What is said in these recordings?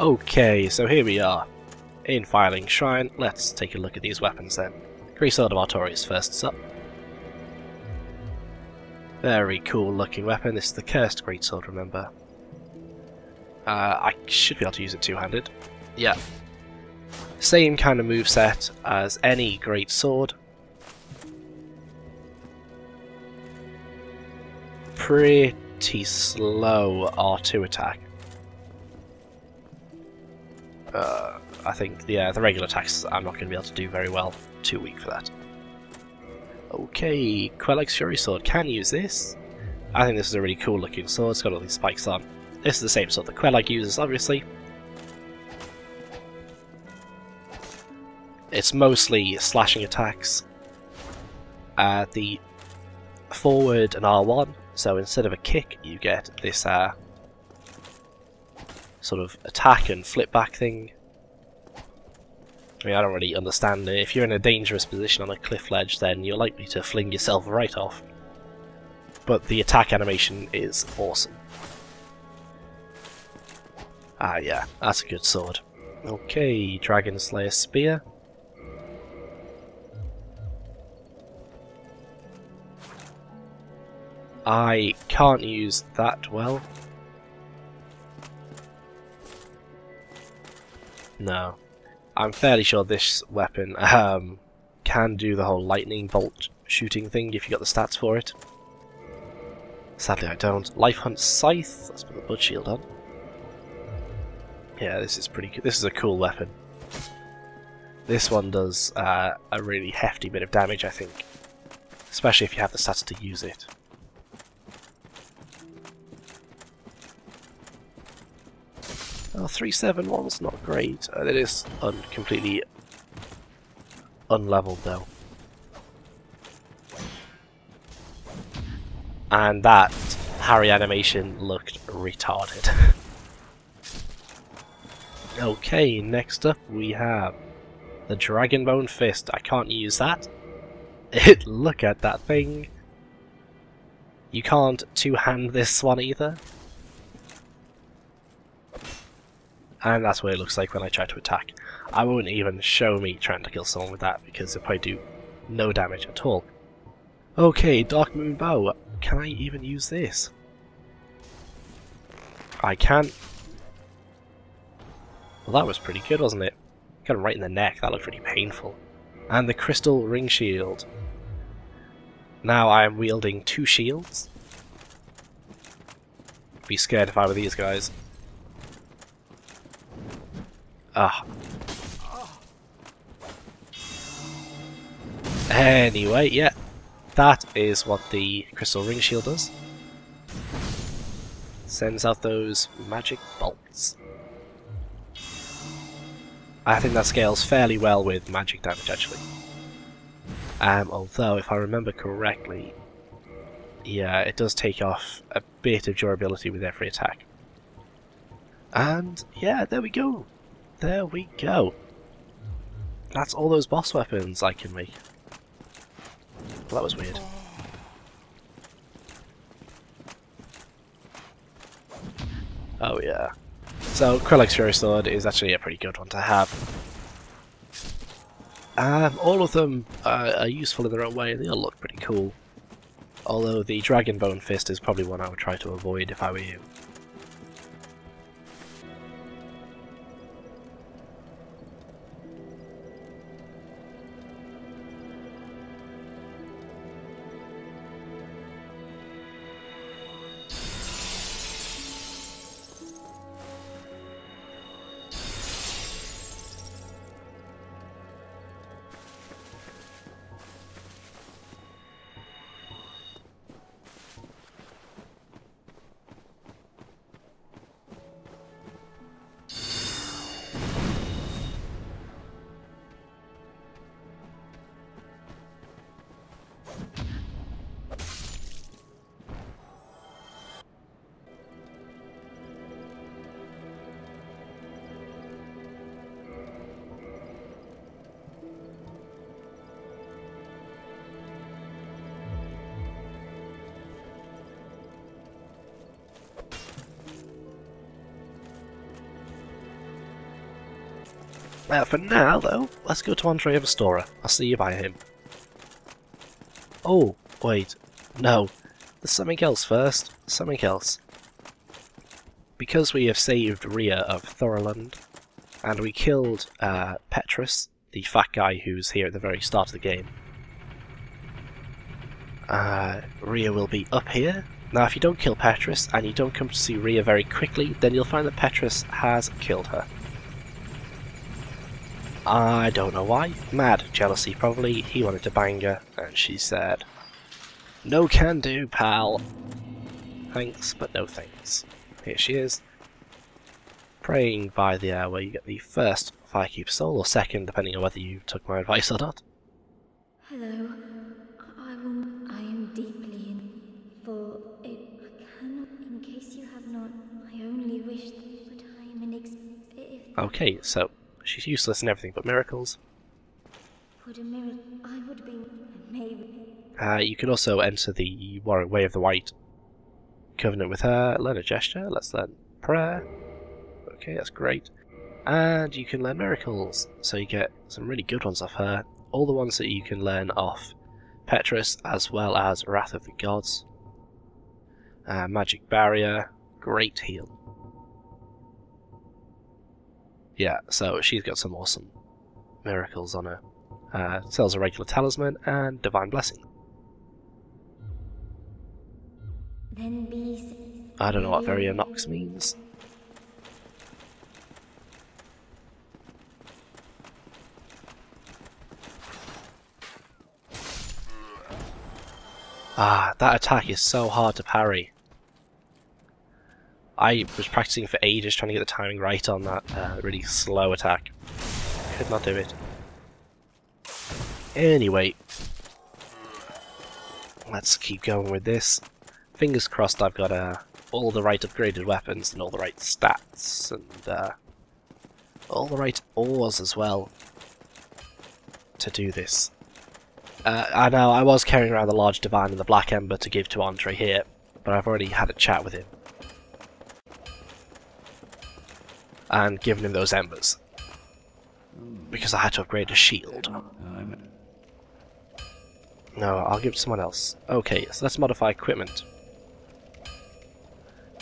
Okay, so here we are in Filing Shrine. Let's take a look at these weapons then. Greatsword of Artorias first up. Very cool looking weapon. This is the Cursed Greatsword, remember. I should be able to use it two-handed. Yeah. Same kind of moveset as any Greatsword. Pretty slow R2 attack. I think the regular attacks I'm not going to be able to do very well. Too weak for that. Okay, Quelleg's Fury Sword. Can use this. I think this is a really cool looking sword. It's got all these spikes on. This is the same sword that Quelleg uses, obviously. It's mostly slashing attacks. The forward and R1. So instead of a kick, you get this sort of attack and flip back thing. I mean, I don't really understand it. If you're in a dangerous position on a cliff ledge, then you're likely to fling yourself right off. But the attack animation is awesome. Ah, yeah, that's a good sword. Okay, Dragon Slayer Spear. I can't use that well. No. I'm fairly sure this weapon can do the whole lightning bolt shooting thing if you got the stats for it. Sadly I don't. Life Hunt Scythe. Let's put the Blood Shield on. Yeah, this is pretty good. This is a cool weapon. This one does a really hefty bit of damage, I think. Especially if you have the stats to use it. Oh, 371's not great. It is completely unleveled though. And that Harry animation looked retarded. Okay, next up we have the Dragonbone Fist. I can't use that. Look at that thing. You can't two-hand this one either. And that's what it looks like when I try to attack. I won't even show me trying to kill someone with that because it'll probably do no damage at all. Okay, Dark Moon Bow. Can I even use this? I can. Well, that was pretty good, wasn't it? Got him right in the neck. That looked pretty painful. And the Crystal Ring Shield. Now I am wielding two shields. Be scared if I were these guys. Ah. Anyway, yeah. That is what the Crystal Ring Shield does. Sends out those magic bolts. I think that scales fairly well with magic damage, actually. Although, if I remember correctly, yeah, it does take off a bit of durability with every attack. And, yeah, there we go. There we go. That's all those boss weapons I can make. Well, that was weird. Oh yeah. So Quelleg's Fury Sword is actually a pretty good one to have. All of them are useful in their own way. They all look pretty cool. Although the Dragonbone Fist is probably one I would try to avoid if I were you. For now, though, let's go to Andre of Astora. I'll see you by him. Oh, wait. No. There's something else first. Something else. Because we have saved Rhea of Thorolund, and we killed Petrus, the fat guy who's here at the very start of the game, Rhea will be up here. Now, if you don't kill Petrus, and you don't come to see Rhea very quickly, then you'll find that Petrus has killed her. I don't know why. Mad jealousy, probably. He wanted to bang her, and she said, "No can do, pal." Thanks, but no thanks. Here she is. Praying by the hour, you get the first Firekeep soul, or second, depending on whether you took my advice or not. Hello. I am deeply in for it. I cannot, in case you have not, I only wish that I am Okay, so she's useless in everything but miracles. Would a miracle, I would be, maybe. You can also enter the Way of the White Covenant with her, learn a gesture, let's learn prayer. Okay, that's great. And you can learn miracles, so you get some really good ones off her. All the ones that you can learn off Petrus, as well as Wrath of the Gods. Magic Barrier, Great Heal. Yeah, so she's got some awesome miracles on her. Sells a regular talisman and Divine Blessing. Then be... I don't know what Verionox means. That attack is so hard to parry. I was practicing for ages trying to get the timing right on that really slow attack. Could not do it. Anyway, let's keep going with this. Fingers crossed I've got all the right upgraded weapons and all the right stats and all the right ores as well to do this. I know I was carrying around the large divine and the black ember to give to Andre here, but I've already had a chat with him and given him those embers because I had to upgrade a shield. No, I'll give it to someone else. Okay, so let's modify equipment.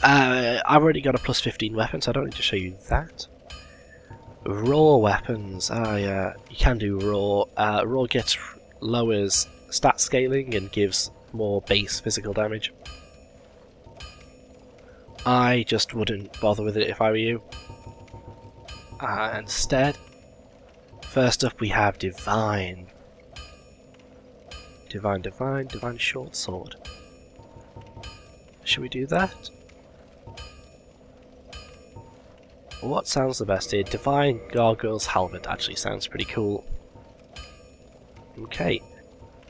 I've already got a plus 15 weapon, so I don't need to show you that. Raw weapons. You can do raw. Raw lowers stat scaling and gives more base physical damage. I just wouldn't bother with it if I were you. Instead, first up we have Divine. Divine short sword. Should we do that? What sounds the best here? Divine Gargoyle's Halberd actually sounds pretty cool. Okay,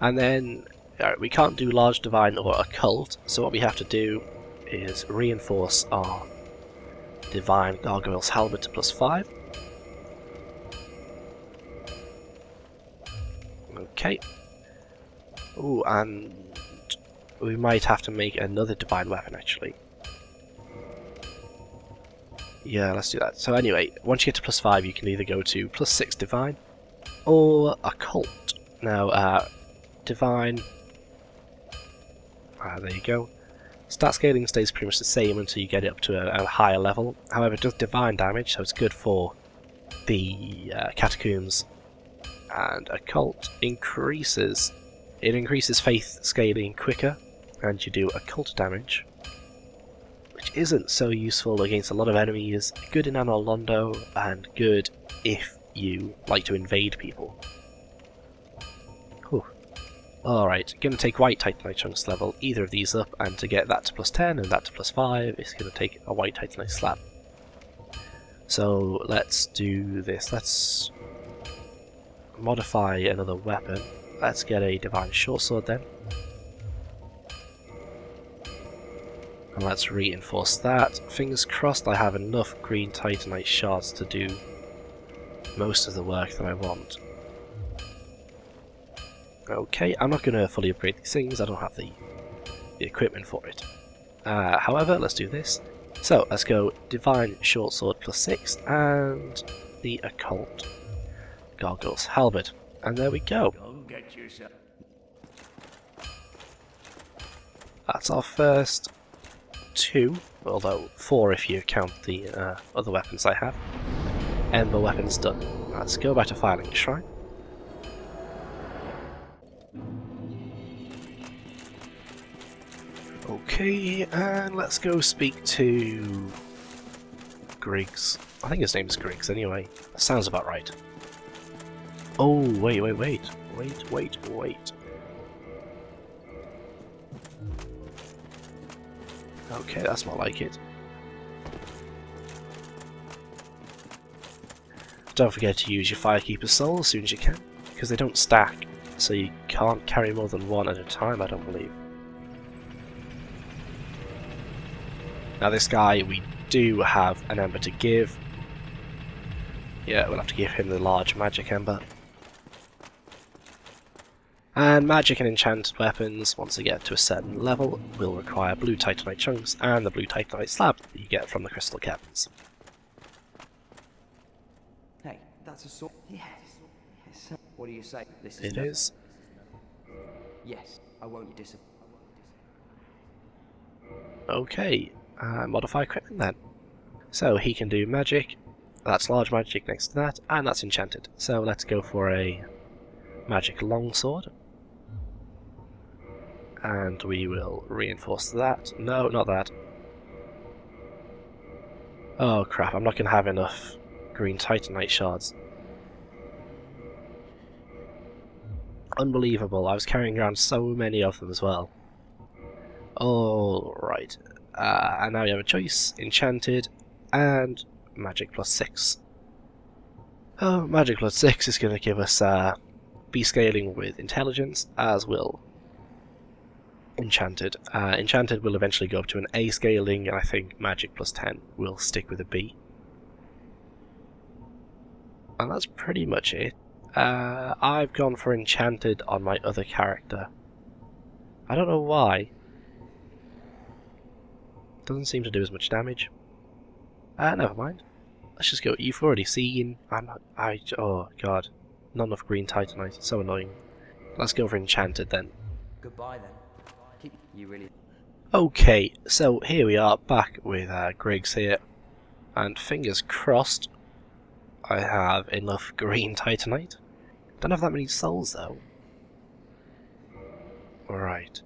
and then we can't do large divine or occult, so what we have to do is reinforce our Divine Gargoyle's Halberd to +5. Okay. Ooh, and we might have to make another divine weapon actually. Yeah, let's do that. So anyway, once you get to +5, you can either go to +6 divine or occult. Now, divine. There you go. Stat scaling stays pretty much the same until you get it up to a higher level. However, it does divine damage, so it's good for the catacombs. And occult increases. It increases faith scaling quicker, and you do occult damage, which isn't so useful against a lot of enemies. Good in Anor Londo, and good if you like to invade people. Whew. Alright, gonna take White Titanite chunks level either of these up, and to get that to +10 and that to +5, it's gonna take a White Titanite slab. So let's do this. Let's modify another weapon. Let's get a Divine Shortsword then. And let's reinforce that. Fingers crossed I have enough green Titanite shards to do most of the work that I want. Okay, I'm not going to fully upgrade these things, I don't have the equipment for it. However, let's do this. So, let's go Divine Shortsword +6 and the Occult goggles, halberd, and there we go. Don't get yourself. That's our first 2, although 4 if you count the other weapons I have. Ember weapons done. Let's go back to Firelink Shrine. Okay, and let's go speak to Griggs. I think his name's Griggs anyway. That sounds about right. Oh, wait. Okay, that's more like it. Don't forget to use your Firekeeper's Soul as soon as you can, because they don't stack, so you can't carry more than 1 at a time, I don't believe. Now this guy, we do have an Ember to give. Yeah, we'll have to give him the large magic Ember. And magic and enchanted weapons, once they get to a certain level, will require blue titanite chunks and the blue titanite slab that you get from the crystal caverns. Hey, that's a sword. Yes. What do you say? This is It is. Yes, I won't disappoint. Okay, modify equipment then. So he can do magic, that's large magic next to that, and that's enchanted. So let's go for a magic longsword. And we will reinforce that. No, not that. Oh crap, I'm not going to have enough green titanite shards. Unbelievable, I was carrying around so many of them as well. Alright, and now we have a choice, enchanted and magic plus 6. Oh, magic plus 6 is going to give us B scaling with intelligence, as will enchanted. Enchanted will eventually go up to an A scaling, and I think magic plus 10 will stick with a B. And that's pretty much it. I've gone for enchanted on my other character. I don't know why. Doesn't seem to do as much damage. Never mind. Let's just go. You've already seen. Oh god, not enough green titanite. It's so annoying. Let's go for enchanted then. Goodbye then. You really. Okay, so here we are back with Griggs here, and fingers crossed, I have enough green titanite. Don't have that many souls though. Alright.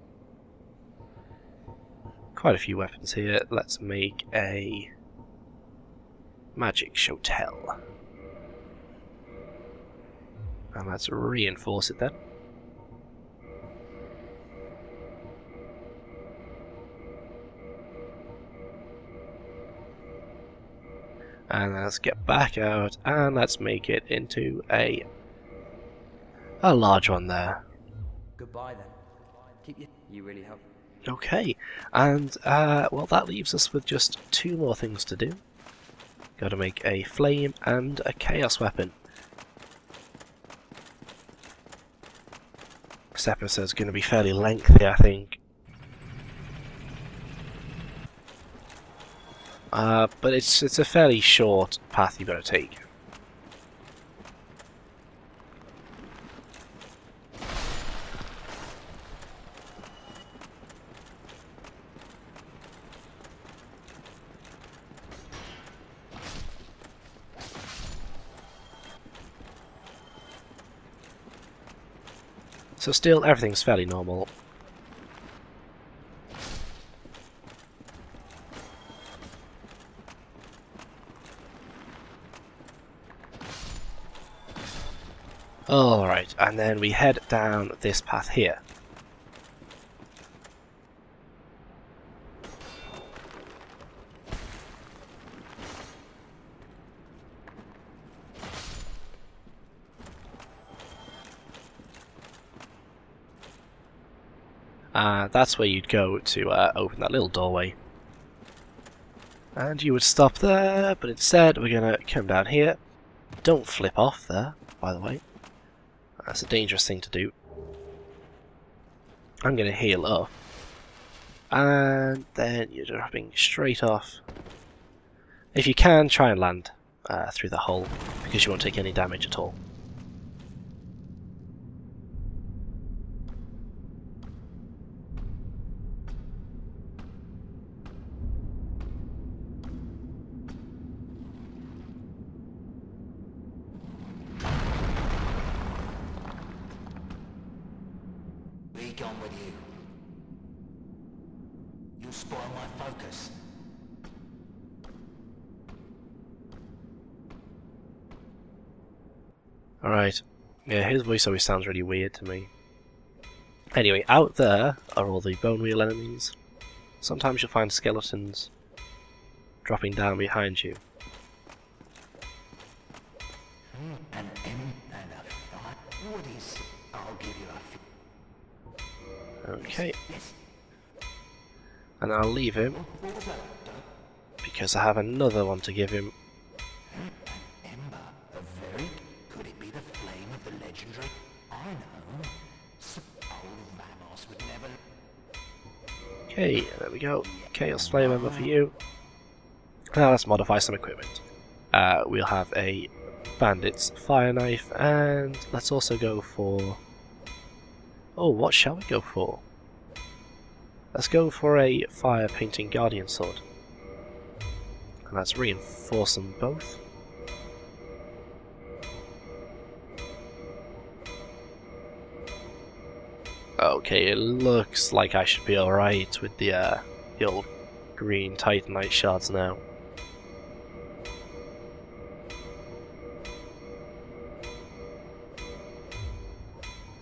Quite a few weapons here. Let's make a magic shotel. And let's reinforce it then. And let's get back out and let's make it into a large one there. Goodbye then. You really help. Okay, and well, that leaves us with just 2 more things to do. Got to make a flame and a chaos weapon. This episode's going to be fairly lengthy, I think. But it's a fairly short path you've got to take. So still, everything's fairly normal. Alright, and then we head down this path here. That's where you'd go to open that little doorway. And you would stop there, but instead we're going to come down here. Don't flip off there, by the way. That's a dangerous thing to do. I'm going to heal up. And then you're dropping straight off. If you can, try and land through the hole, because you won't take any damage at all. gone with you. You'll spoil my focus. Alright. Yeah, his voice always sounds really weird to me. Anyway, out there are all the bone wheel enemies. Sometimes you'll find skeletons dropping down behind you. An M and a 5. What is? I'll give you a Okay. Yes. And I'll leave him What was that? because I have another one to give him. An ember. A very. Could it be the flame of the legendary? I know. Old Vamos would never. Okay, there we go. Chaos Flame Ember for you. Now let's modify some equipment. We'll have a Bandit's Fire Knife, and let's also go for... Oh, what shall we go for? Let's go for a Fire Painting Guardian Sword. And let's reinforce them both. Okay, it looks like I should be alright with the old green Titanite shards now.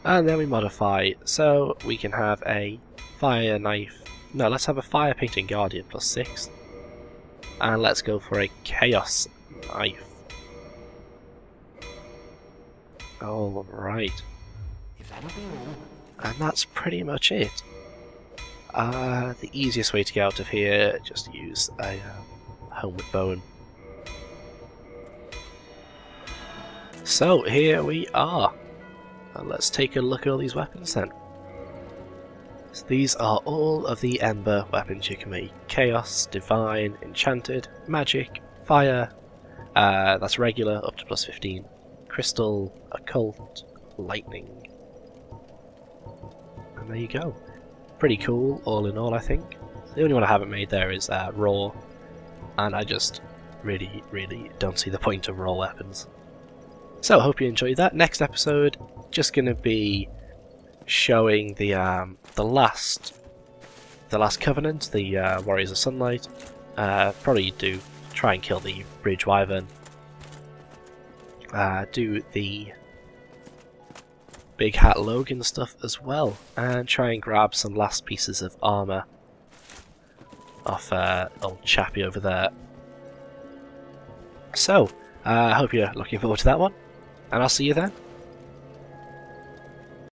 And then we modify, so we can have a Fire Knife. No, let's have a Fire Painting Guardian plus 6. And let's go for a Chaos Knife. Alright. If that'll be all. And that's pretty much it. The easiest way to get out of here, just use a Homeward Bone. So, here we are. And let's take a look at all these weapons then. So these are all of the Ember weapons you can make. Chaos, Divine, Enchanted, Magic, Fire, that's regular, up to plus 15, Crystal, Occult, Lightning. And there you go. Pretty cool, all in all, I think. The only one I haven't made there is Raw, and I just really don't see the point of Raw weapons. So, I hope you enjoyed that. Next episode, just going to be showing the last Covenant, the Warriors of Sunlight. Probably try and kill the Bridge Wyvern. Do the Big Hat Logan stuff as well, and try and grab some last pieces of armour off old Chappie over there. So, I hope you're looking forward to that one, and I'll see you then.